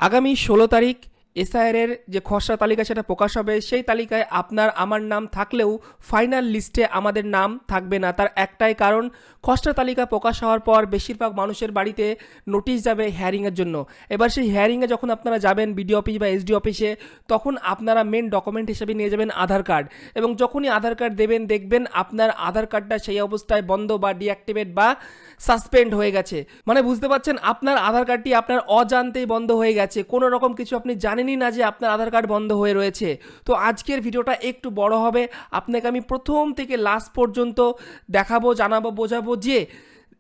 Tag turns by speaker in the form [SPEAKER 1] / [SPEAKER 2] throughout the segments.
[SPEAKER 1] আগামী ১৬ তারিখ এসআইআরের যে খসড়া তালিকা সেটা প্রকাশ হবে। সেই তালিকায় আপনার আমার নাম থাকলেও ফাইনাল লিস্টে আমাদের নাম থাকবে না। তার একটাই কারণ, খসড়া তালিকা প্রকাশ হওয়ার পর বেশিরভাগ মানুষের বাড়িতে নোটিশ যাবে হিয়ারিংয়ের জন্য। এবার সেই হিয়ারিংয়ে যখন আপনারা যাবেন বিডিও অফিস বা এসডি অফিসে, তখন আপনারা মেন ডকুমেন্ট হিসেবে নিয়ে যাবেন আধার কার্ড। এবং যখনই আধার কার্ড দেবেন দেখবেন আপনার আধার কার্ডটা সেই অবস্থায় বন্ধ বা ডিঅ্যাক্টিভেট বা সাসপেন্ড হয়ে গেছে। মানে বুঝতে পারছেন, আপনার আধার কার্ডটি আপনার অজান্তেই বন্ধ হয়ে গেছে। কোনো রকম কিছু আপনি জানেনই না যে আপনার আধার কার্ড বন্ধ হয়ে রয়েছে। তো আজকের ভিডিওটা একটু বড় হবে। আপনাকে আমি প্রথম থেকে লাস্ট পর্যন্ত দেখাবো, জানাবো, বোঝাবো যে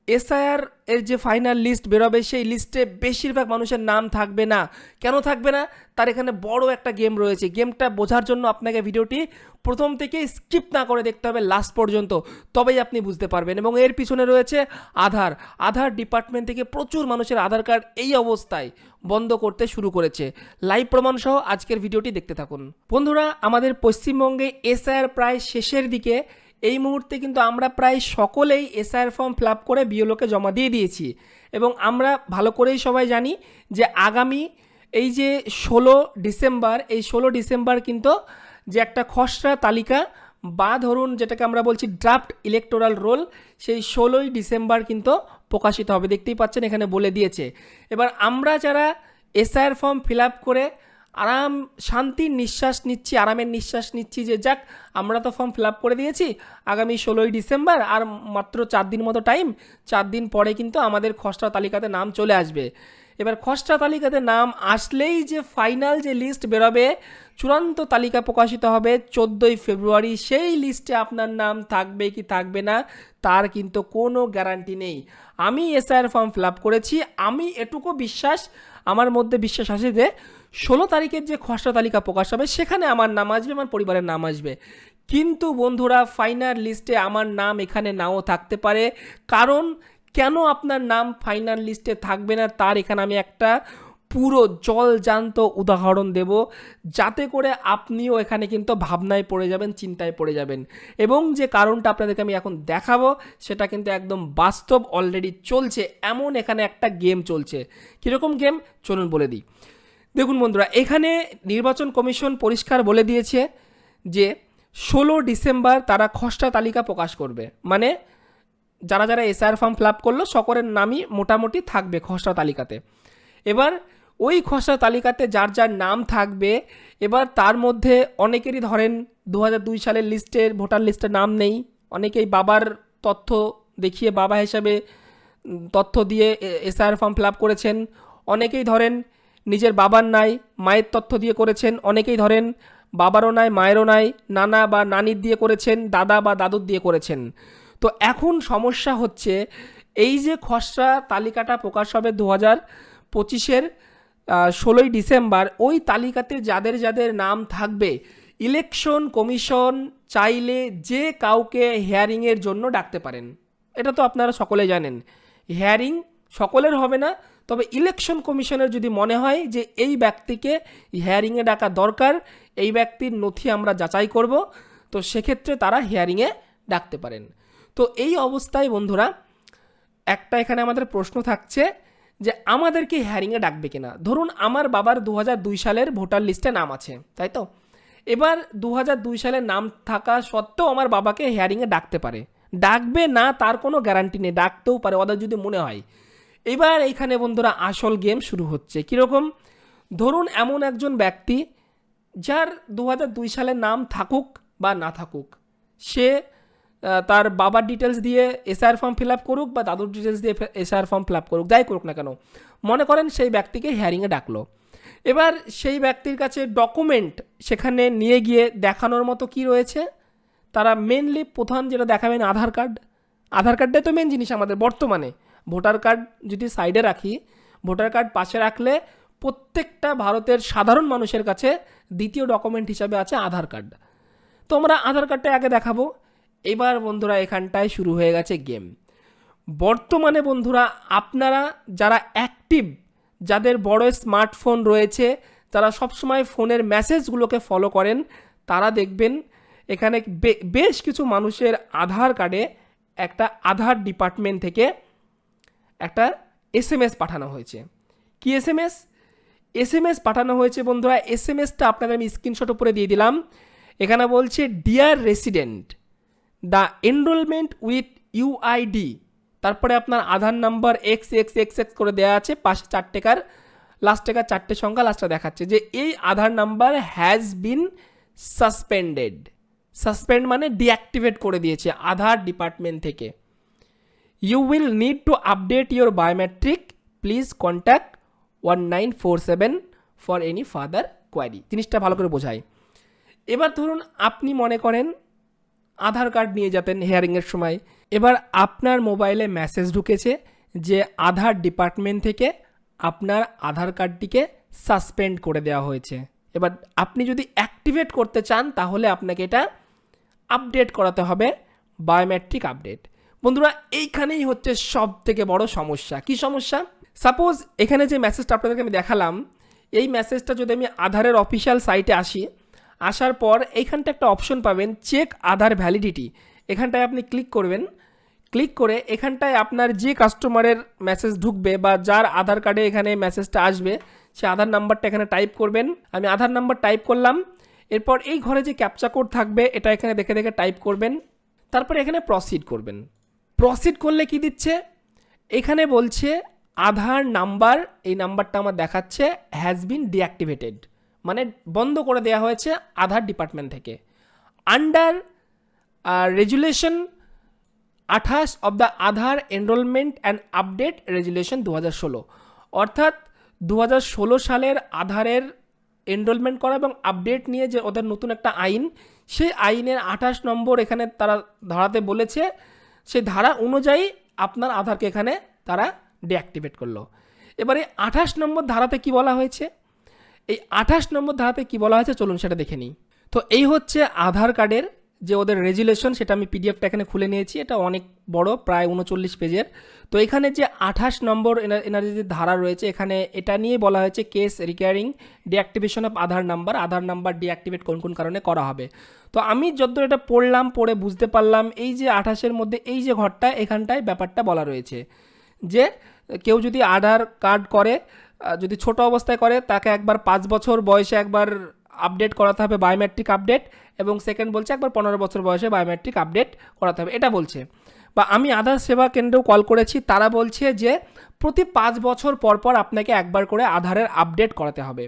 [SPEAKER 1] এসআইআর এর যে ফাইনাল লিস্ট বেরোবে সেই লিস্টে বেশিরভাগ মানুষের নাম থাকবে না। কেন থাকবে না তার এখানে বড় একটা গেম রয়েছে। গেমটা বোঝার জন্য আপনাকে ভিডিওটি প্রথম থেকে স্কিপ না করে দেখতে হবে লাস্ট পর্যন্ত, তবেই আপনি বুঝতে পারবেন। এবং এর পিছনে রয়েছে আধার ডিপার্টমেন্ট থেকে প্রচুর মানুষের আধার কার্ড এই অবস্থায় বন্ধ করতে শুরু করেছে। লাইভ প্রমাণ সহ আজকের ভিডিওটি দেখতে থাকুন। বন্ধুরা, আমাদের পশ্চিমবঙ্গে এসআইআর প্রায় শেষের দিকে। এই মুহূর্তে কিন্তু আমরা প্রায় সকলেই এসআইআর ফর্ম ফিল আপ করে বিএলওকে জমা দিয়ে দিয়েছি। এবং আমরা ভালো করেই সবাই জানি যে আগামী এই যে ১৬ ডিসেম্বর, এই ১৬ ডিসেম্বর কিন্তু যে একটা খসড়া তালিকা বা ধরুন যেটাকে আমরা বলছি ড্রাফট ইলেকটোরাল রোল, সেই ১৬ই ডিসেম্বর কিন্তু প্রকাশিত হবে। দেখতেই পাচ্ছেন এখানে বলে দিয়েছে। এবার আমরা যারা এসআইআর ফর্ম ফিল আপ করে শান্তির নিঃশ্বাস নিচ্ছি, আরামের নিঃশ্বাস নিচ্ছি যে যাক আমরা তো ফর্ম ফিল আপ করে দিয়েছি, আগামী ১৬ই ডিসেম্বর আর মাত্র ৪ দিন মতো টাইম, ৪ দিন পরে কিন্তু আমাদের খসড়া তালিকাতে নাম চলে আসবে। এবার খসড়া তালিকাতে নাম আসলেই যে ফাইনাল যে লিস্ট বেরোবে, চূড়ান্ত তালিকা প্রকাশিত হবে ১৪ই ফেব্রুয়ারি, সেই লিস্টে আপনার নাম থাকবে কি থাকবে না তার কিন্তু কোনো গ্যারান্টি নেই। আমি এসআইআর ফর্ম ফিল আপ করেছি, আমি এটুকু আমার মধ্যে বিশ্বাস আছে যে ১৬ তারিখের যে খসড়া তালিকা প্রকাশ হবে সেখানে আমার নাম আসবে, আমার পরিবারের নাম আসবে। কিন্তু বন্ধুরা, ফাইনাল লিস্টে আমার নাম এখানে নাও থাকতে পারে। কারণ কেন আপনার নাম ফাইনাল লিস্টে থাকবে না তার এখানে আমি একটা পুরো জলজান্ত উদাহরণ দেব, যাতে করে আপনিও এখানে কিন্তু ভাবনায় পড়ে যাবেন, চিন্তায় পড়ে যাবেন। এবং যে কারণটা আপনাদেরকে আমি এখন দেখাবো সেটা কিন্তু একদম বাস্তব, অলরেডি চলছে এমন এখানে একটা গেম চলছে। কীরকম গেম চলুন বলে দিই। দেখুন বন্ধুরা, এখানে নির্বাচন কমিশন পরিষ্কার বলে দিয়েছে যে ১৬ ডিসেম্বর তারা খসড়া তালিকা প্রকাশ করবে। মানে যারা যারা এসআইআর ফর্ম ফিল আপ করলো সকলের নামই মোটামুটি থাকবে খসড়া তালিকাতে। এবার ওই খসড়া তালিকাতে যার যার নাম থাকবে, এবার তার মধ্যে অনেকেরই ধরেন ২০০২ সালের লিস্টের ভোটার লিস্টে নাম নেই। অনেকেই বাবার তথ্য দেখিয়ে বাবা হিসাবে তথ্য দিয়ে এসআইআর ফর্ম ফিল আপ করেছেন। অনেকেই ধরেন নিজের বাবার নাই, মায়ের তথ্য দিয়ে করেছেন। অনেকেই ধরেন বাবারও নাই, মায়েরও নাই, নানা বা নানির দিয়ে করেছেন, দাদা বা দাদুর দিয়ে করেছেন। তো এখন সমস্যা হচ্ছে, এই যে খসড়া তালিকাটা প্রকাশ হবে ২০২৫-এর ১৬ই ডিসেম্বর, ওই তালিকাতে যাদের যাদের নাম থাকবে ইলেকশন কমিশন চাইলে যে কাউকে হিয়ারিংয়ের জন্য ডাকতে পারেন। এটা তো আপনারা সকলে জানেন। হিয়ারিং সকলের হবে না, তবে ইলেকশন কমিশনের যদি মনে হয় যে এই ব্যক্তিকে হিয়ারিংয়ে ডাকা দরকার, এই ব্যক্তির নথি আমরা যাচাই করব, তো সেক্ষেত্রে তারা হিয়ারিংয়ে ডাকতে পারেন। তো এই অবস্থায় বন্ধুরা একটা এখানে আমাদের প্রশ্ন থাকছে যে আমাদেরকে হিয়ারিংয়ে ডাকবে কিনা। ধরুন আমার বাবার ২০০২ সালের ভোটার লিস্টে নাম আছে, তাই তো? এবার ২০০২ সালের নাম থাকা সত্ত্বেও আমার বাবাকে হিয়ারিংয়ে ডাকতে পারে, ডাকবে না তার কোনো গ্যারান্টি নেই, ডাকতেও পারে ওদের যদি মনে হয়। এবার এইখানে বন্ধুরা আসল গেম শুরু হচ্ছে। কীরকম? ধরুন এমন একজন ব্যক্তি যার ২০০২ সালের নাম থাকুক বা না থাকুক, সে তার বাবার ডিটেলস দিয়ে এসআইআর ফর্ম ফিল আপ করুক বা দাদুর ডিটেলস দিয়ে এসআইআর ফর্ম ফিল আপ করুক, যাই করুক না কেন, মনে করেন সেই ব্যক্তিকে হিয়ারিংয়ে ডাকলো। এবার সেই ব্যক্তির কাছে ডকুমেন্ট সেখানে নিয়ে গিয়ে দেখানোর মতো কি রয়েছে, তারা মেনলি প্রধান যেটা দেখাবেন আধার কার্ড। আধার কার্ডটাই তো মেন জিনিস আমাদের বর্তমানে। ভোটার কার্ড যদি সাইডে রাখি, ভোটার কার্ড পাশে রাখলে প্রত্যেকটা ভারতের সাধারণ মানুষের কাছে দ্বিতীয় ডকুমেন্ট হিসাবে আছে আধার কার্ড। তো আমরা আধার কার্ডটা আগে দেখাবো। এবার বন্ধুরা এখানটায় শুরু হয়ে গেছে গেম। বর্তমানে বন্ধুরা আপনারা যারা অ্যাক্টিভ, যাদের বড় স্মার্টফোন রয়েছে, যারা সবসময় ফোনের মেসেজগুলোকে ফলো করেন, তারা দেখবেন এখানে বেশ কিছু মানুষের আধার কার্ডে একটা আধার ডিপার্টমেন্ট থেকে একটা এসএমএস পাঠানো হয়েছে। কি এসএমএস? SMS পাঠানো হয়েছে বন্ধুরা। SMSটা আপনাদের আমি স্ক্রিনশট উপরে দিয়ে দিলাম। এখানে বলছে dear resident, the enrolment with UID, তারপরে আপনার আধার নাম্বার XXXX করে দেওয়া আছে, পাশে 4 টাকার লাস্ট টাকার 4টে সংখ্যা লাস্টে দেখাচ্ছে যে এই Aadhaar number has been suspended. Suspend মানে ডিঅ্যাক্টিভেট করে দিয়েছে আধার ডিপার্টমেন্ট থেকে। You will need to update your biometric, please contact 1947 for any further query. জিনিসটা ভালো করে বোঝায়। এবার ধরুন আপনি মনে করেন আধার কার্ড নিয়ে যেতেন হিয়ারিংয়ের সময়, এবার আপনার মোবাইলে মেসেজ ঢুকেছে যে আধার ডিপার্টমেন্ট থেকে আপনার আধার কার্ডটিকে সাসপেন্ড করে দেওয়া হয়েছে। এবার আপনি যদি অ্যাক্টিভেট করতে চান তাহলে আপনাকে এটা আপডেট করাতে হবে, বায়োমেট্রিক আপডেট। বন্ধুরা এইখানেই হচ্ছে সব থেকে বড় সমস্যা। কি সমস্যা? সাপোজ এখানে যে মেসেজটা আপনাদেরকে আমি দেখালাম, এই মেসেজটা যদি আমি আধারের অফিসিয়াল সাইটে আসি, আসার পর এইখানটা একটা অপশন পাবেন চেক আধার ভ্যালিডিটি। এখানটায় আপনি ক্লিক করবেন। ক্লিক করে এখানটায় আপনার যে কাস্টমারের মেসেজ ঢুকবে বা যার আধার কার্ডে এখানে মেসেজটা আসবে সে আধার নাম্বারটা এখানে টাইপ করবেন। আমি আধার নাম্বার টাইপ করলাম। এরপর এই ঘরে যে ক্যাপচা কোড থাকবে এটা এখানে দেখে দেখে টাইপ করবেন। তারপরে এখানে প্রসিড করবেন। প্রসিড করলে কি দিচ্ছে? এখানে বলছে আধার নাম্বার, এই নাম্বারটা আমার দেখাচ্ছে হ্যাজ বিন ডিঅ্যাক্টিভেটেড, মানে বন্ধ করে দেওয়া হয়েছে আধার ডিপার্টমেন্ট থেকে। Under resolution 28 of the Aadhaar enrolment and update resolution 2016, অর্থাৎ 2016 সালের আধারের এনরোলমেন্ট করা এবং আপডেট নিয়ে যে ওদের নতুন একটা আইন, সেই আইনের 28 নম্বর এখানে তারা ধারাতে বলেছে, সেই ধারা অনুযায়ী আপনার আধারকে এখানে তারা ডিঅ্যাক্টিভেট করলো। এবারে 28 নম্বর ধারাতে কি বলা হয়েছে? এই 28 নম্বর ধারাতে কি বলা হয়েছে চলুন সেটা দেখে নিই। তো এই হচ্ছে আধার কার্ডের যে ওদের রেজুলেশন, সেটা আমি পিডিএফটা এখানে খুলে নিয়েছি। এটা অনেক বড়, প্রায় 39 পেজের। তো এখানে যে 28 নম্বর এনার যে ধারা রয়েছে, এখানে এটা নিয়ে বলা হয়েছে case recurring deactivation of Aadhaar number deactivate কোন কোন কারণে করা হবে। তো আমি যতদূর এটা পড়লাম, পড়ে বুঝতে পারলাম এই যে 28-এর মধ্যে এই যে ঘরটা, এখানটায় ব্যাপারটা বলা রয়েছে যে কেউ যদি আধার কার্ড করে, যদি ছোট অবস্থায় করে, তাকে একবার 5 বছর বয়সে একবার আপডেট করাতে হবে বায়োমেট্রিক আপডেট, এবং সেকেন্ড বলছে একবার 15 বছর বয়সে বায়োমেট্রিক আপডেট করাতে হবে, এটা বলছে। বা আমি আধার সেবা কেন্দ্রেও কল করেছি, তারা বলছে যে প্রতি 5 বছর পর পর আপনাকে একবার করে আধারের আপডেট করাতে হবে।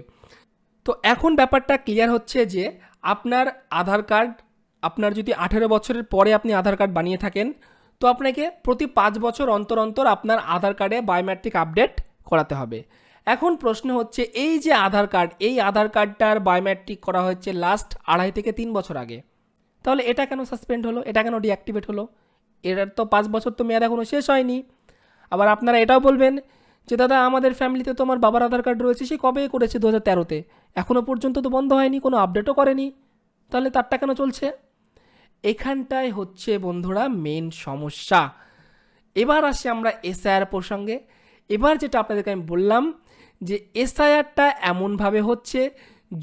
[SPEAKER 1] তো এখন ব্যাপারটা ক্লিয়ার হচ্ছে যে আপনার আধার কার্ড, আপনার যদি 18 বছরের পরে আপনি আধার কার্ড বানিয়ে থাকেন, তো আপনাকে প্রতি 5 বছর অন্তর অন্তর আপনার আধার কার্ডে বায়োমেট্রিক আপডেট করাতে হবে। এখন প্রশ্ন হচ্ছে এই যে আধার কার্ড, এই আধার কার্ডটার বায়োমেট্রিক করা হচ্ছে লাস্ট 2.5 থেকে 3 বছর আগে, তাহলে এটা কেন সাসপেন্ড হলো? এটা কেন ডিঅ্যাক্টিভেট হলো? এটার তো 5 বছর তো মেয়াদ এখনও শেষ হয়নি। আবার আপনারা এটাও বলবেন যে দাদা আমাদের ফ্যামিলিতে তো আমার বাবার আধার কার্ড রয়েছে, সে কবে করেছে 2013-তে, এখনও পর্যন্ত তো বন্ধ হয়নি, কোনো আপডেটও করেনি, তাহলে তারটা কেন চলছে? এখানটায় হচ্ছে বন্ধুরা মেন সমস্যা। এবার আসি আমরা এসআইআর প্রসঙ্গে। এবার যেটা আপনাদেরকে আমি বললাম যে এসআইআরটা এমনভাবে হচ্ছে,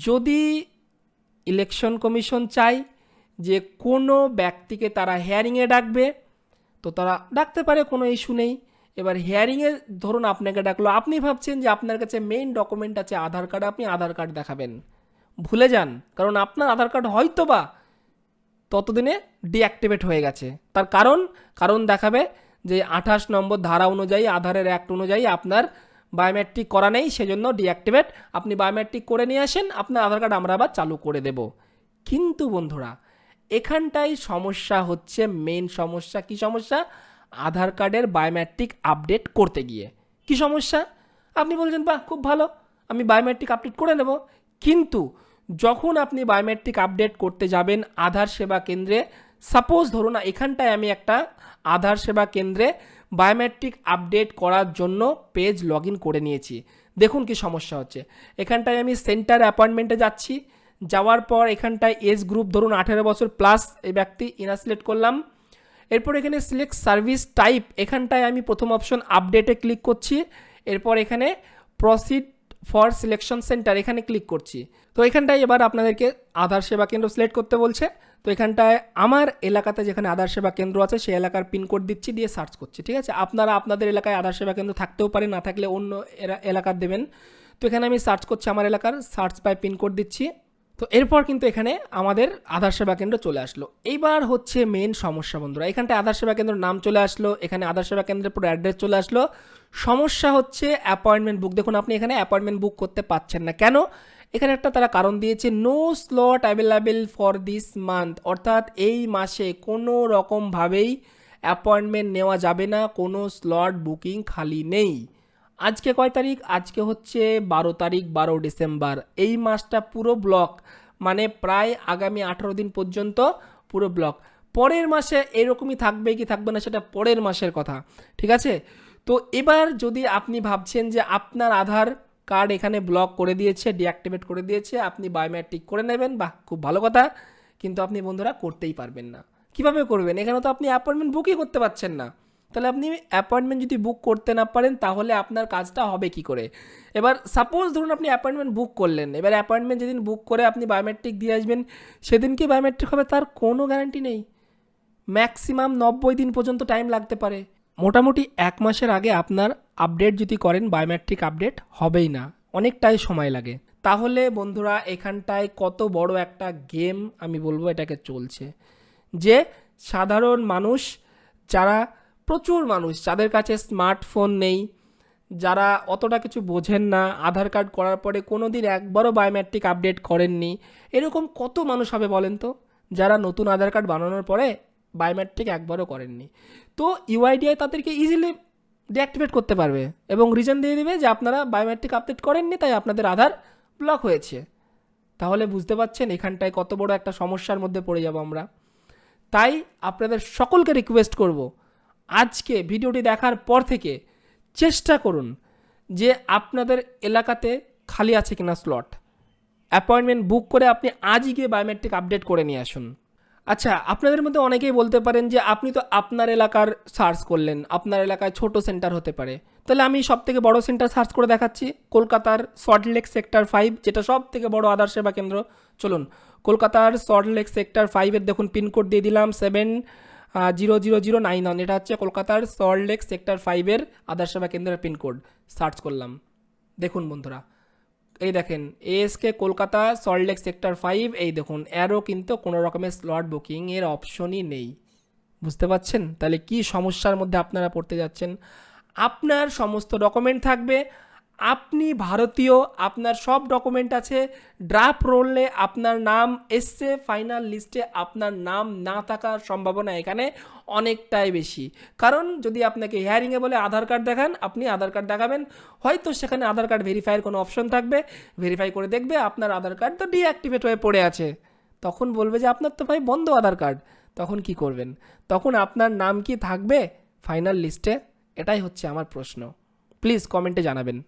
[SPEAKER 1] যদি ইলেকশন কমিশন চায় যে কোনো ব্যক্তিকে তারা হিয়ারিংয়ে ডাকবে, তো তারা ডাকতে পারে, কোনো ইস্যু নেই। এবার হিয়ারিংয়ে ধরুন আপনাকে ডাকলো, আপনি ভাবছেন যে আপনার কাছে মেইন ডকুমেন্ট আছে আধার কার্ড, আপনি আধার কার্ড দেখাবেন, ভুলে যান, কারণ আপনার আধার কার্ড হয়তো বা ততদিনে ডিঅ্যাক্টিভেট হয়ে গেছে। তার কারণ দেখাবে যে 28 নম্বর ধারা অনুযায়ী, আধারের অ্যাক্ট অনুযায়ী আপনার বায়োমেট্রিক করা নেই, সেজন্য ডিঅ্যাক্টিভেট, আপনি বায়োমেট্রিক করে নিয়ে আসেন, আপনার আধার কার্ড আমরা আবার চালু করে দেব। কিন্তু বন্ধুরা এখানটাই সমস্যা হচ্ছে, মেন সমস্যা। কি সমস্যা? আধার কার্ডের বায়োমেট্রিক আপডেট করতে গিয়ে কি সমস্যা? আপনি বলছেন বাহ খুব ভালো, আমি বায়োমেট্রিক আপডেট করে নেব, কিন্তু যখন আপনি বায়োমেট্রিক আপডেট করতে যাবেন আধার সেবা কেন্দ্রে, সাপোজ ধরুন এখানটায় আমি একটা আধার সেবা কেন্দ্রে বায়োমেট্রিক আপডেট করার জন্য পেজ লগ ইন করে নিয়েছি, দেখুন কি সমস্যা হচ্ছে। এখানটায় আমি সেন্টার অ্যাপয়েন্টমেন্টে যাচ্ছি, যাওয়ার পর এখানটায় এজ গ্রুপ ধরুন 18 বছর প্লাস এই ব্যক্তি ইনা সিলেক্ট করলাম। এরপর এখানে সিলেক্ট সার্ভিস টাইপ, এখানটায় আমি প্রথম অপশন আপডেটে ক্লিক করছি। এরপর এখানে প্রসিড ফর সিলেকশন সেন্টার, এখানে ক্লিক করছি। তো এখানটায় এবার আপনাদেরকে আধার সেবা কেন্দ্র সিলেক্ট করতে বলছে। তো এখানটায় আমার এলাকাতে যেখানে আধার সেবা কেন্দ্র আছে সেই এলাকার পিনকোড দিচ্ছি, দিয়ে সার্চ করছি। ঠিক আছে, আপনারা আপনাদের এলাকায় আধার সেবা কেন্দ্র থাকতেও পারে, না থাকলে অন্য এলাকার দেবেন। তো এখানে আমি সার্চ করছি আমার এলাকার, সার্চ বাই পিনকোড দিচ্ছি। তো এরপর কিন্তু এখানে আমাদের আধার সেবা কেন্দ্র চলে আসলো। এইবার হচ্ছে মেন সমস্যা বন্ধুরা, এখানটায় আধার সেবা কেন্দ্রের নাম চলে আসলো, এখানে আধার সেবা কেন্দ্রের পুরো অ্যাড্রেস চলে আসলো। সমস্যা হচ্ছে অ্যাপয়েন্টমেন্ট বুক। দেখুন আপনি এখানে অ্যাপয়েন্টমেন্ট বুক করতে পারছেন না। কেন? এখানে একটা তারা কারণ দিয়েছে, no slot available for this month, অর্থাৎ এই মাসে কোনো রকমভাবেই অ্যাপয়েন্টমেন্ট নেওয়া যাবে না, কোনো স্লট বুকিং খালি নেই। আজকে কয় তারিখ? আজকে হচ্ছে 12 তারিখ, 12 ডিসেম্বর। এই মাসটা পুরো ব্লক, মানে প্রায় আগামী 18 দিন পর্যন্ত পুরো ব্লক। পরের মাসে এরকমই থাকবে কি থাকবে না সেটা পরের মাসের কথা, ঠিক আছে? তো এবার যদি আপনি ভাবছেন যে আপনার আধার কার্ড এখানে ব্লক করে দিয়েছে, ডিঅ্যাক্টিভেট করে দিয়েছে, আপনি বায়োমেট্রিক করে নেবেন, বাহ খুব ভালো কথা, কিন্তু আপনি বন্ধুরা করতেই পারবেন না। কিভাবে করবেন? এখানে তো আপনি অ্যাপয়েন্টমেন্ট বুকই করতে পারছেন না। তাহলে আপনি অ্যাপয়েন্টমেন্ট যদি বুক করতে না পারেন তাহলে আপনার কাজটা হবে কি করে? এবার সাপোজ ধরুন আপনি অ্যাপয়েন্টমেন্ট বুক করলেন, এবার অ্যাপয়েন্টমেন্ট যেদিন বুক করে আপনি বায়োমেট্রিক দিয়ে আসবেন, সেদিন কি বায়োমেট্রিক হবে তার কোনো গ্যারান্টি নেই। ম্যাক্সিমাম 90 দিন পর্যন্ত টাইম লাগতে পারে। মোটামুটি 1 মাসের আগে আপনার আপডেট যদি করেন, বায়োমেট্রিক আপডেট হবেই না, অনেকটাই সময় লাগে। তাহলে বন্ধুরা এখানটায় কত বড় একটা গেম আমি বলবো এটাকে চলছে, যে সাধারণ মানুষ, যারা প্রচুর মানুষ যাদের কাছে স্মার্টফোন নেই, যারা অতটা কিছু বোঝেন না, আধার কার্ড করার পরে কোনো দিন একবারও বায়োমেট্রিক আপডেট করেননি, এরকম কত মানুষ হবে বলেন তো, যারা নতুন আধার কার্ড বানানোর পরে বায়োমেট্রিক একবারও করেননি। তো ইউআইডিআই তাদেরকে ইজিলি ডিঅ্যাক্টিভেট করতে পারবে এবং রিজন দিয়ে দেবে যে আপনারা বায়োমেট্রিক আপডেট করেননি, তাই আপনাদের আধার ব্লক হয়েছে। তাহলে বুঝতে পারছেন এখানটায় কত বড় একটা সমস্যার মধ্যে পড়ে যাব আমরা। তাই আপনাদের সকলকে রিকোয়েস্ট করব, আজকে ভিডিওটি দেখার পর থেকে চেষ্টা করুন যে আপনাদের এলাকাতে খালি আছে কিনা স্লট, অ্যাপয়েন্টমেন্ট বুক করে আপনি আজই গিয়ে বায়োমেট্রিক আপডেট করে নিয়ে আসুন। আচ্ছা, আপনাদের মধ্যে অনেকেই বলতে পারেন যে আপনি তো আপনার এলাকার সার্চ করলেন, আপনার এলাকায় ছোট সেন্টার হতে পারে, তাহলে আমি সব থেকে বড় সেন্টার সার্চ করে দেখাচ্ছি, কলকাতার সল্টলেক সেক্টর 5, যেটা সব থেকে বড় আধার সেবা কেন্দ্র। চলুন, কলকাতার সল্টলেক সেক্টর 5-এর দেখুন পিনকোড দিয়ে দিলাম 700091, এটা হচ্ছে কলকাতার সল্টলেক সেক্টর 5-এর আধার সেবা কেন্দ্রের পিনকোড। সার্চ করলাম, দেখুন বন্ধুরা, এই দেখেন এএসকে কলকাতা সল্টলেক সেক্টর 5, এই দেখুন এরও কিন্তু কোনো রকমের স্লট বুকিং এর অপশনই নেই। বুঝতে পারছেন তাহলে কি সমস্যার মধ্যে আপনারা পড়তে যাচ্ছেন? আপনার সমস্ত ডকুমেন্ট থাকবে, আপনি ভারতীয়, আপনার সব ডকুমেন্ট আছে, ড্রাফট রোলে আপনার নাম এসছে, ফাইনাল লিস্টে আপনার নাম না থাকার সম্ভাবনা এখানে অনেকটাই বেশি। কারণ যদি আপনাকে হিয়ারিংয়ে বলে আধার কার্ড দেখান, আপনি আধার কার্ড দেখাবেন, হয়তো সেখানে আধার কার্ড ভেরিফাইয়ের কোনো অপশন থাকবে, ভেরিফাই করে দেখবে আপনার আধার কার্ড তো ডিঅ্যাক্টিভেট হয়ে পড়ে আছে, তখন বলবে যে আপনার তো ভাই বন্ধ আধার কার্ড। তখন কি করবেন? তখন আপনার নাম কি থাকবে ফাইনাল লিস্টে? এটাই হচ্ছে আমার প্রশ্ন, প্লিজ কমেন্টে জানাবেন।